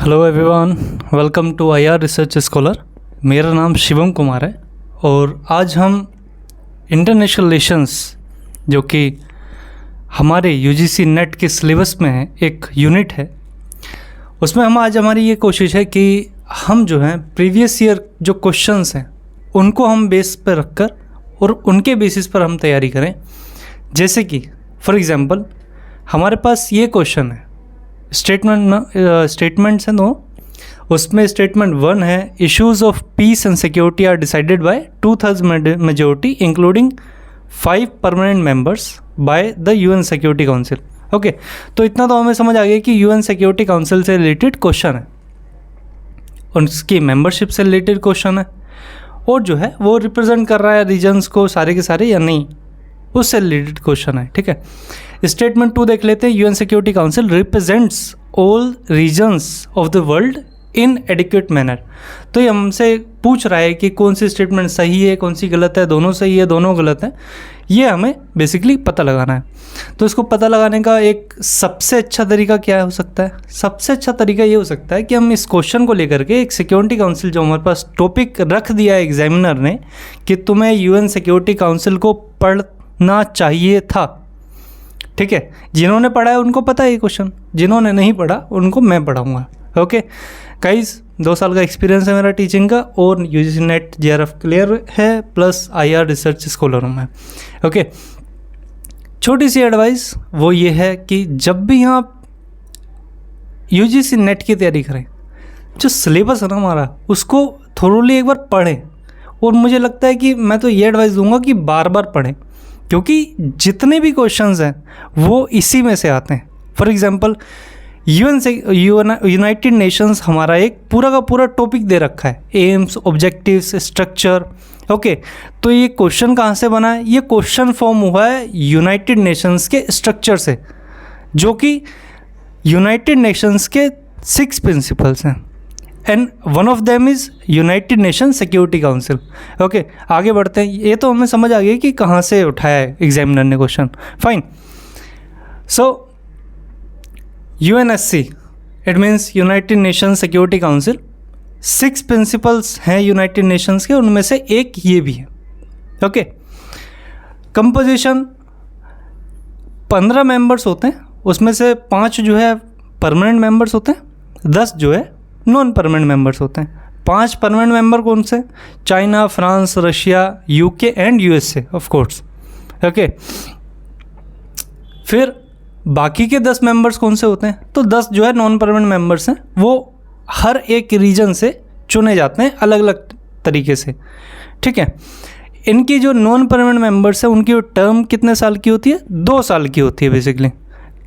Hello everyone, welcome to IR research scholar. मेरा नाम शिवम कुमार है और आज हम इंटरनेशनल रिलेशंस जो कि हमारे यूजीसी नेट के सिलेबस में है, एक यूनिट है, उसमें हमारी ये कोशिश है कि हम जो हैं प्रीवियस ईयर जो क्वेश्चंस हैं उनको हम बेस पर रखकर और उनके बेसिस पर हम तैयारी करें। जैसे कि फॉर एग्जांपल हमारे पास ये क्वेश्चन है, स्टेटमेंट्स हैं दो, उसमें स्टेटमेंट 1 है issues of peace and security are decided by 2/3 majority including 5 permanent members by the UN Security Council. Okay, तो इतना तो हमें समझ आ गया कि यूएन सिक्योरिटी काउंसिल से रिलेटेड क्वेश्चन है, उसकी मेंबरशिप से रिलेटेड क्वेश्चन है और जो है वो रिप्रेजेंट कर रहा है रीजन्स को सारे के सारे या नहीं, उससे रिलेटेड क्वेश्चन है। ठीक है, स्टेटमेंट 2 देख लेते हैं। UN Security Council represents all regions of the world in adequate manner. तो ये हमसे पूछ रहा है कि कौन सी स्टेटमेंट सही है, कौन सी गलत है, दोनों सही है, दोनों गलत है, ये हमें बेसिकली पता लगाना है। तो इसको पता लगाने का एक सबसे अच्छा तरीका क्या हो सकता है? सबसे अच्छा तरीका ये हो सकता है कि हम इस क्वेश्चन को लेकर के एक सिक्योरिटी काउंसिल जो हमारे पास टॉपिक रख दिया है एग्जामिनर ने कि तुम्हें यूएन सिक्योरिटी काउंसिल को पढ़ना चाहिए था। ठीक है, जिन्होंने पढ़ा है उनको पता है ये क्वेश्चन, जिन्होंने नहीं पढ़ा उनको मैं पढ़ाऊँगा। ओके गाइस, 2 साल का एक्सपीरियंस है मेरा टीचिंग का और यूजीसी नेट जेआरएफ क्लियर है प्लस आईआर रिसर्च स्कॉलर हूँ मैं। ओके, छोटी सी एडवाइस वो ये है कि जब भी आप यूजीसी नेट की तैयारी करें, जो सिलेबस है ना हमारा, उसको थोरोली एक बार पढ़ें। और मुझे लगता है कि मैं तो ये एडवाइस दूंगा कि बार बार पढ़ें, क्योंकि जितने भी क्वेश्चंस हैं वो इसी में से आते हैं। फॉर एग्जांपल यूनाइटेड नेशंस हमारा एक पूरा का पूरा टॉपिक दे रखा है, एम्स, ऑब्जेक्टिव्स, स्ट्रक्चर। ओके, तो ये क्वेश्चन कहाँ से बना है? ये क्वेश्चन फॉर्म हुआ है यूनाइटेड नेशंस के स्ट्रक्चर से, जो कि यूनाइटेड नेशंस के 6 प्रिंसिपल्स हैं and one of them is United nation security Council. Okay, आगे बढ़ते हैं। ये तो हमें समझ आ गया कि कहाँ से उठाया है एग्जामिनर ने question. Fine, so UNSC it means United nation security council. 6 principles हैं यूनाइटेड नेशंस के, उनमें से एक ये भी है। ओके, कंपोजिशन 15 मेंबर्स होते हैं, उसमें से 5 जो है परमानेंट मेंबर्स होते हैं, 10 जो है नॉन परमानेंट मेंबर्स होते हैं। 5 परमानेंट मेंबर कौन से? China, France, Russia, UK and USA of course. Okay, फिर बाकी के 10 मेंबर्स कौन से होते हैं? तो 10 जो है नॉन परमानेंट मेंबर्स हैं, वो हर एक रीजन से चुने जाते हैं अलग अलग तरीके से। ठीक है, इनकी जो नॉन परमानेंट मेंबर्स हैं उनकी टर्म कितने साल की होती है? 2 साल की होती है बेसिकली।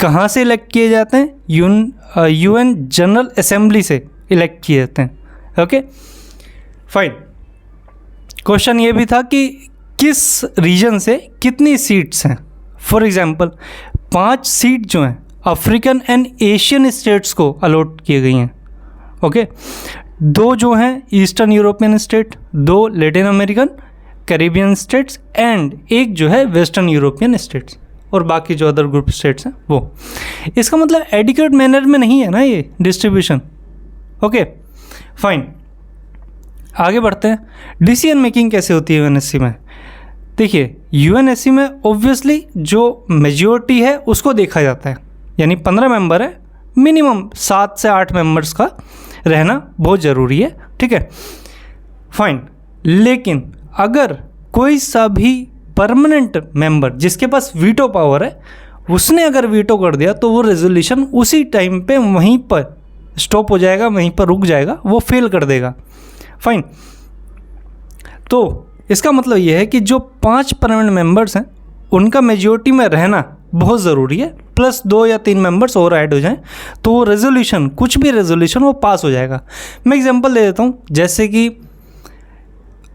कहाँ से इलेक्ट किए जाते हैं? यूएन जनरल असेंबली से इलेक्ट किए जाते हैं। ओके फाइन, क्वेश्चन ये भी था कि किस रीजन से कितनी सीट्स हैं। फॉर एग्जांपल 5 सीट जो हैं अफ्रीकन एंड एशियन स्टेट्स को अलॉट किए गई हैं। ओके, 2 जो हैं eastern European state, 2 Latin American Caribbean states and 1 जो है वेस्टर्न यूरोपियन स्टेट्स, और बाकी जो अदर ग्रुप स्टेट्स हैं वो। इसका मतलब एडिक्वेट मैनर में नहीं है ना ये डिस्ट्रीब्यूशन। ओके फाइन, आगे बढ़ते हैं। डिसीजन मेकिंग कैसे होती है यूएनएससी में? देखिए, यूएनएससी में ऑब्वियसली जो मेजॉरिटी है उसको देखा जाता है, यानी 15 मेंबर है, मिनिमम 7 से 8 मेंबर्स का रहना बहुत ज़रूरी है। ठीक है फाइन, लेकिन अगर कोई सा भी परमानेंट मेंबर जिसके पास वीटो पावर है, उसने अगर वीटो कर दिया तो वो रेजोल्यूशन उसी टाइम पे वहीं पर स्टॉप हो जाएगा, वहीं पर रुक जाएगा, वो फेल कर देगा। फाइन, तो इसका मतलब ये है कि जो 5 परमानेंट मेंबर्स हैं उनका मेजॉरिटी में रहना बहुत ज़रूरी है, प्लस 2 या 3 मेंबर्स और ऐड हो जाएं तो वो रेजोल्यूशन, कुछ भी रेजोल्यूशन वो पास हो जाएगा। मैं एग्जांपल दे देता हूँ, जैसे कि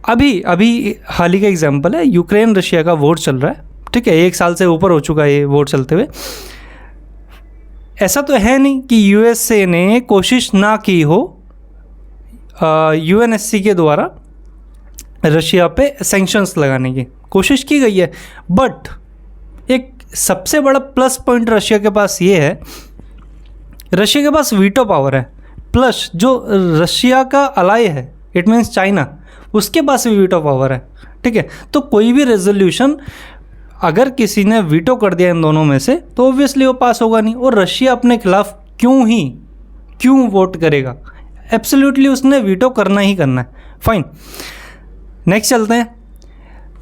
अभी हाल ही का एग्जांपल है, यूक्रेन रशिया का वॉर चल रहा है। ठीक है, 1 साल से ऊपर हो चुका है ये वॉर चलते हुए। ऐसा तो है नहीं कि यूएसए ने कोशिश ना की हो यूएनएससी के द्वारा रशिया पे सैंक्शंस लगाने की, कोशिश की गई है। बट एक सबसे बड़ा प्लस पॉइंट रशिया के पास ये है, रशिया के पास वीटो पावर है, प्लस जो रशिया का अलाई है, इट मीन्स चाइना, उसके पास भी वीटो पावर है, ठीक है। तो कोई भी रेजोल्यूशन अगर किसी ने वीटो कर दिया इन दोनों में से तो ऑब्वियसली वो पास होगा नहीं, और रशिया अपने खिलाफ क्यों वोट करेगा? एब्सोल्युटली उसने वीटो करना ही करना है। फाइन, नेक्स्ट चलते हैं।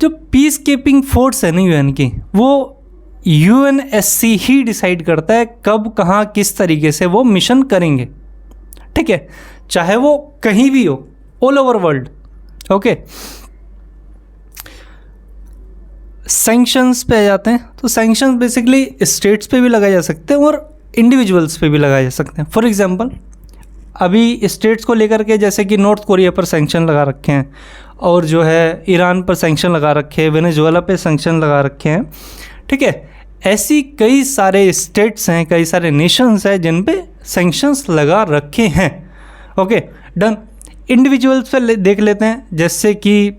जो पीस कीपिंग फोर्स है ना यूएन की, वो यूएनएससी ही डिसाइड करता है कब, कहाँ, किस तरीके से वो मिशन करेंगे, ठीक है, चाहे वो कहीं भी हो, all over world. Okay, sanctions पे आ जाते हैं। तो सैंक्शंस बेसिकली स्टेट्स पे भी लगाए जा सकते हैं और इंडिविजुअल्स पे भी लगाए जा सकते हैं। फॉर एग्जांपल अभी स्टेट्स को लेकर के जैसे कि नॉर्थ कोरिया पर सैंक्शन लगा रखे हैं, और जो है ईरान पर सैंक्शन लगा रखे हैं, वेनेजुएला पे सैंक्शन लगा रखे हैं, ठीक है। ऐसी कई सारे स्टेट्स हैं, कई सारे नेशंस हैं जिन पे सैंक्शंस लगा रखे हैं। Okay done. इंडिविजुअल्स पे देख लेते हैं, जैसे कि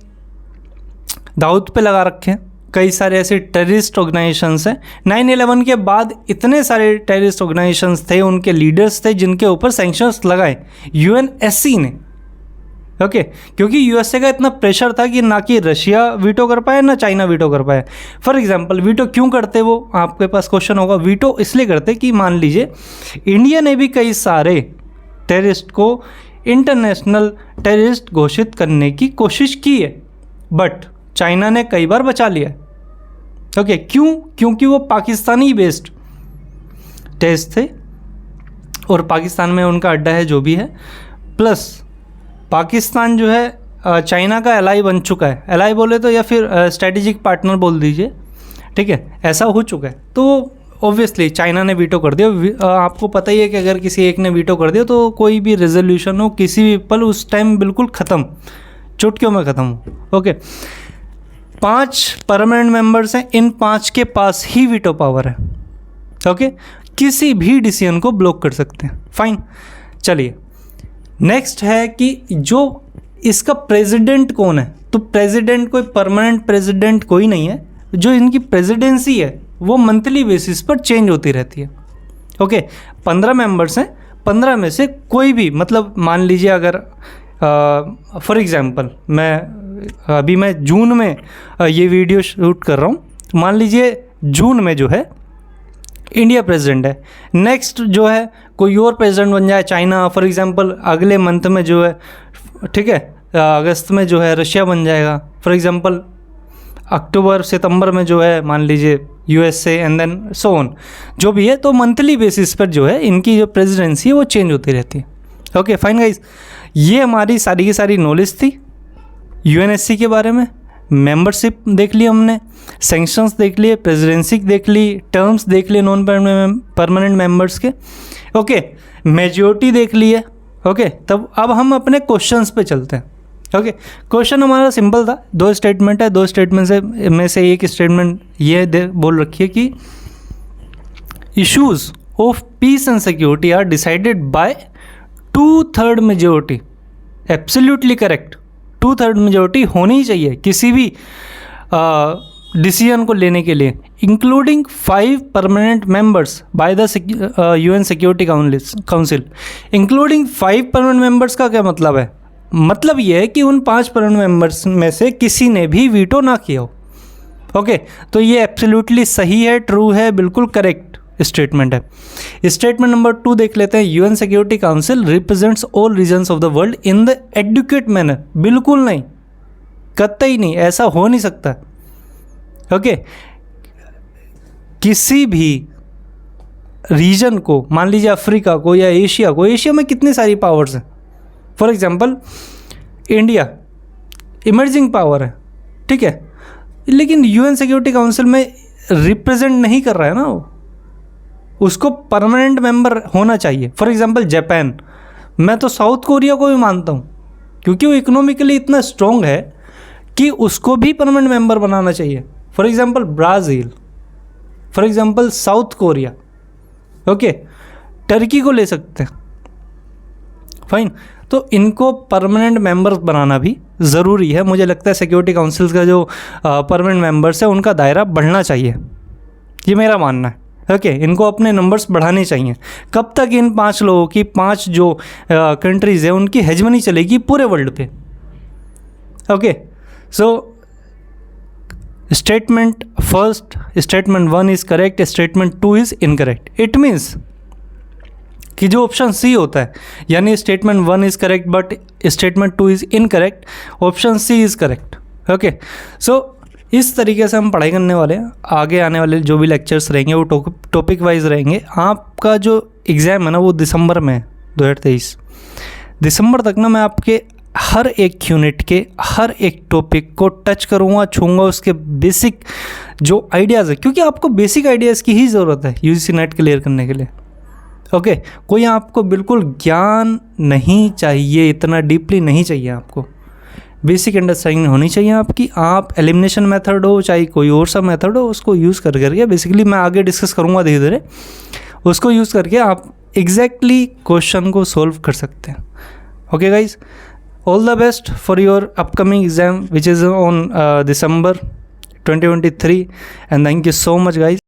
दाऊद पे लगा रखे हैं। कई सारे ऐसे टेररिस्ट ऑर्गेनाइजेशंस हैं। 9/11 के बाद इतने सारे टेररिस्ट ऑर्गेनाइजेशंस थे, उनके लीडर्स थे जिनके ऊपर सैंक्शंस लगाए यूएनएससी ने। ओके, क्योंकि यूएसए का इतना प्रेशर था कि ना कि रशिया वीटो कर पाए ना चाइना वीटो कर पाए। फॉर एग्जांपल वीटो क्यों करते, वो आपके पास क्वेश्चन होगा। वीटो इसलिए करते कि मान लीजिए इंडिया ने भी कई सारे टेररिस्ट को इंटरनेशनल टेररिस्ट घोषित करने की कोशिश की है, बट चाइना ने कई बार बचा लिया। ओके, क्यों? क्योंकि वो पाकिस्तानी बेस्ड टेररिस्ट थे और पाकिस्तान में उनका अड्डा है जो भी है, प्लस पाकिस्तान जो है चाइना का एलाई बन चुका है। एलाई बोले तो या फिर स्ट्रेटेजिक पार्टनर बोल दीजिए, ठीक है, ऐसा हो चुका है। तो ऑब्वियसली चाइना ने वीटो कर दिया। आपको पता ही है कि अगर किसी एक ने वीटो कर दिया तो कोई भी रेजोल्यूशन हो किसी भी पल उस टाइम बिल्कुल ख़त्म, चुटकियों में ख़त्म हो। ओके, 5 परमानेंट मेंबर्स हैं, इन 5 के पास ही वीटो पावर है। ओके, किसी भी डिसीजन को ब्लॉक कर सकते हैं। फाइन, चलिए नेक्स्ट है कि जो इसका प्रेसिडेंट कौन है। तो प्रेसिडेंट कोई परमानेंट प्रेसिडेंट कोई नहीं है, जो इनकी प्रेसिडेंसी है वो मंथली बेसिस पर चेंज होती रहती है। ओके, 15 मेंबर्स हैं, 15 में से कोई भी, मतलब मान लीजिए अगर फॉर एग्जांपल मैं जून में ये वीडियो शूट कर रहा हूँ, मान लीजिए जून में जो है इंडिया प्रेसिडेंट है, नेक्स्ट जो है कोई और प्रेसिडेंट बन जाए, चाइना फॉर एग्जांपल, अगले मंथ में जो है, ठीक है, अगस्त में जो है रशिया बन जाएगा, फॉर एग्जांपल अक्टूबर सितंबर में जो है मान लीजिए USA, and then so on, जो भी है। तो मंथली बेसिस पर जो है इनकी जो प्रेसिडेंसी है वो चेंज होती रहती है। ओके फाइन गाइस, ये हमारी सारी की सारी नॉलेज थी यूएनएससी के बारे में। मेंबरशिप देख ली हमने, सैंक्शंस देख लिए, प्रेसिडेंसी देख ली, टर्म्स देख लिए नॉन परमानेंट मेंबर्स के। ओके, मेजॉरिटी देख ली है। ओके, तब अब हम अपने क्वेश्चंस पे चलते हैं। ओके, क्वेश्चन हमारा सिंपल था, 2 स्टेटमेंट है, 2 स्टेटमेंट में से एक स्टेटमेंट ये बोल रखी है कि issues of peace and security are decided by 2/3 majority. Absolutely correct, 2/3 majority होनी चाहिए किसी भी डिसीजन को लेने के लिए, including 5 permanent members by the UN Security Council. Including 5 permanent members का क्या मतलब है? मतलब ये है कि उन 5 परमानेंट मेंबर्स में से किसी ने भी वीटो ना किया हो। ओके, तो ये एब्सोल्युटली सही है, ट्रू है, बिल्कुल करेक्ट स्टेटमेंट है। स्टेटमेंट नंबर 2 देख लेते हैं। UN Security Council represents all regions of the world in the adequate manner. बिल्कुल नहीं, कतई नहीं, ऐसा हो नहीं सकता। ओके, किसी भी रीजन को, मान लीजिए अफ्रीका को या एशिया को, एशिया में कितनी सारी पावर्स हैं। For example India emerging power है, ठीक है, लेकिन यूएन सिक्योरिटी काउंसिल में रिप्रेजेंट नहीं कर रहा है ना वो, उसको परमानेंट मेंबर होना चाहिए। फॉर एग्जांपल जापान, मैं तो साउथ कोरिया को भी मानता हूँ क्योंकि वो इकोनॉमिकली इतना स्ट्रॉन्ग है कि उसको भी परमानेंट मेंबर बनाना चाहिए। For example Brazil, for example south Korea, okay, Turkey को ले सकते हैं। फाइन, तो इनको परमानेंट मेंबर्स बनाना भी ज़रूरी है। मुझे लगता है सिक्योरिटी काउंसिल का जो परमानेंट मेंबर्स है उनका दायरा बढ़ना चाहिए, ये मेरा मानना है। ओके इनको अपने नंबर्स बढ़ाने चाहिए। कब तक इन 5 लोगों की 5 जो कंट्रीज़ है उनकी हेजमनी चलेगी पूरे वर्ल्ड पे। Okay so statement first, statement 1 is correct, statement 2 is incorrect. It means कि जो ऑप्शन सी होता है, यानी statement 1 is correct but statement 2 is incorrect, option C is correct. Okay so इस तरीके से हम पढ़ाई करने वाले हैं। आगे आने वाले जो भी लेक्चर्स रहेंगे वो टॉपिक वाइज रहेंगे। आपका जो एग्ज़ाम है ना वो दिसंबर में है 2023। दिसंबर तक ना मैं आपके हर एक यूनिट के हर एक टॉपिक को टच करूँगा, छूँगा, उसके बेसिक जो आइडियाज़ है, क्योंकि आपको बेसिक आइडियाज़ की ही ज़रूरत है यूजीसी नेट क्लियर करने के लिए। ओके कोई आपको बिल्कुल ज्ञान नहीं चाहिए, इतना डीपली नहीं चाहिए आपको, बेसिक अंडरस्टैंडिंग होनी चाहिए आपकी। आप एलिमिनेशन मेथड हो चाहे कोई और सा मेथड हो उसको यूज़ करके बेसिकली मैं आगे डिस्कस करूँगा धीरे धीरे, उसको यूज़ करके आप एग्जैक्टली क्वेश्चन को सॉल्व कर सकते हैं। Okay guys, all the best for your upcoming exam which is on December 2023 and thank you so much guys.